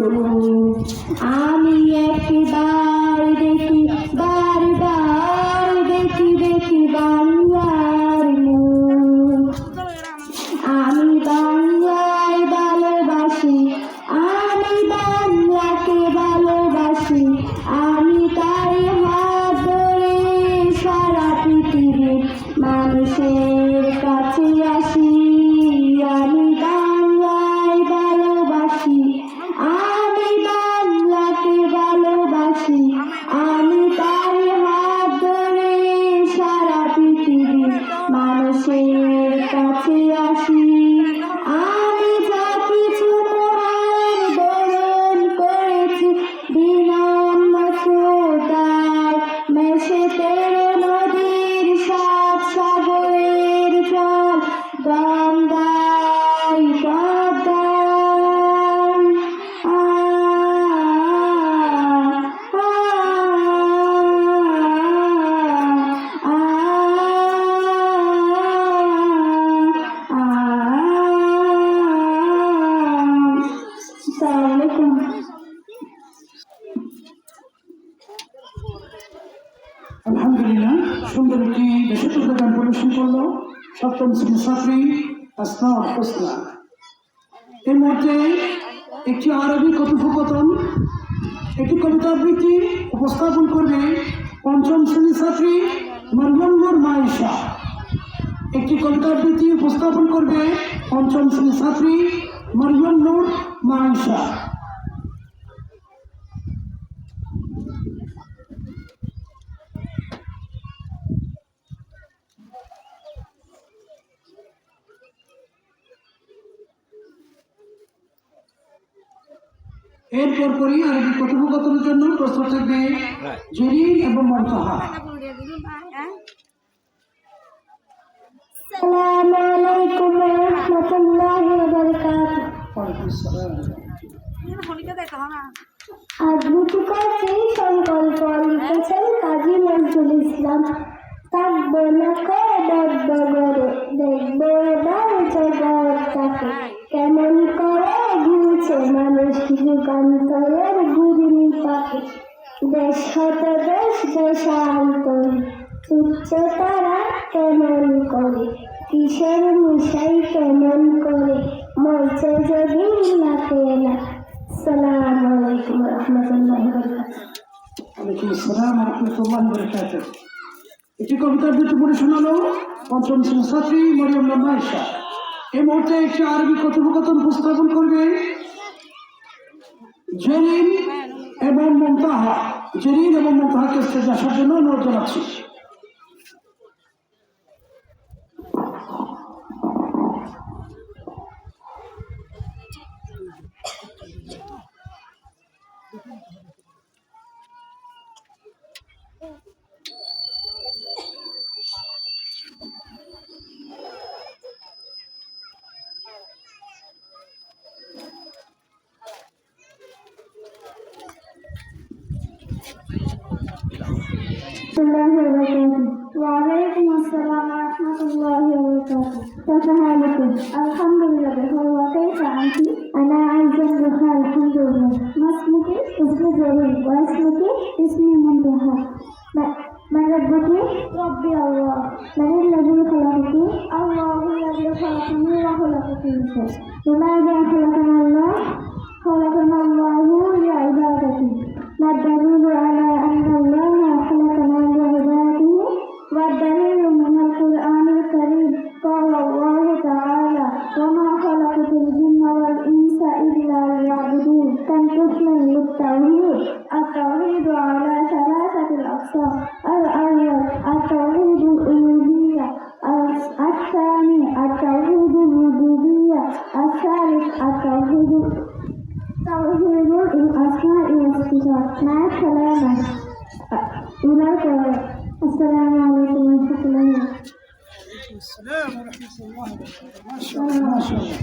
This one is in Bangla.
আমি একবার দেখি বারবার দেখি দেখি বাংলার মুখ। আমি বাংলায় ভালোবাসি, আমি বাংলাকে ভালোবাসি, আমি তাই হাত ধরে সারা পৃথিবীর মানুষের কাছে আসি। আমি বাংলায় ভালোবাসি, আমি বাংলাকে ভালোবাসি, আমি তাই হাত ধরে সারা পৃথিবীর মানুষের কাছে আসি। আমি যা কিছু মহান বরণ করেছি বিনম্র শ্রদ্ধায়, মেশে তেরো নদীর সাত সাগরের জল গঙ্গায় পদ্মায়। আলহামদুলিল্লাহ, সুন্দর একটি দেশাত্মবোধক গান পরিবেশন করলো সপ্তম শ্রেণীর ছাত্রী আসমাউল হোসনা। এই মুহূর্তে একটি আরবি কথোপকথন, একটি কবিতা আবৃত্তি উপস্থাপন করবে পঞ্চম শ্রেণীর ছাত্রী মরিয়ম নূর মায়েশা। একটি কবিতা আবৃত্তি উপস্থাপন করবে পঞ্চম শ্রেণীর ছাত্রী মরিয়ম নূর মায়েশা। এরপর পরই আরবি কথোপকথনের জন্য প্রস্তুত থাকবে জেরিন এবং মুনতাহা। আসসালামু আলাইকুম ওয়া রাহমাতুল্লাহি ওয়া বারাকাতুহু। ওয়ালাইকুম আসসালাম। আবৃত্তি করছি সংকল্প, লিখেছেন কাজী নজরুল ইসলাম। থাকবো না করে দেখবো গড়ে, দেখবো এবার জগৎটাকে কেমন করে ঘুরছে মানুষ যুগান্তরের ঘুরিনি পাখি। দেশ হতে দেশ দেশান্তরে উচ্চ তারা কেমন করে, কিসের মিশাই কেমন করে, মরছে যদি লাখে লাখ। আসসালামু আলাইকুম ওয়া রাহমাতুল্লাহি ওয়া বারাকাতুহু। ওয়ালাইকুম আসসালাম ওয়া রাহমাতুল্লাহি ওয়া বারাকাতুহু। একটি কবিতা আবৃত্তি পড়ে শোনালো পঞ্চম শ্রেণীর ছাত্রী মরিয়ম নূর মায়েশা। এই মুহূর্তে একটি আরবি কথোপকথন উপস্থাপন করবে জেরিন এবং মুনতাহা। জেরিন এবং মুনতাহাকে স্টেজে আসার জন্য অনুরোধ জানাচ্ছি। وعليكم السلام ورحمة الله وبركاته. كيف حالكم؟ الحمد لله بخير. وكيف أنت؟ أنا أيضا بخير الحمد لله. ما اسمك؟ اسمي جرير. واسمك؟ اسمي منتهى. من ربك؟ ربي الله. من الذي خلقك؟ الله الذي خلقني وخلقك. لماذا خلقنا الله؟ خلقنا الله لعبادته. ما الدليل على أن الله خلقنا لعبادته؟ والدليل من القرآن الكريم. قال الله تعالى: وما خلقت الجن والإنس إلا ليعبدون. تنقسم للتوحيد. التوحيد على ثلاثة الأقسام: الأول التوحيد الألوهية، الثاني التوحيد الربوبية، الثالث التوحيد الأسماء والصفات. مع السلامة. السلام عليكم ورحمة الله وبركاته. السلام ورحمة الله وبركاته. ما شاء الله.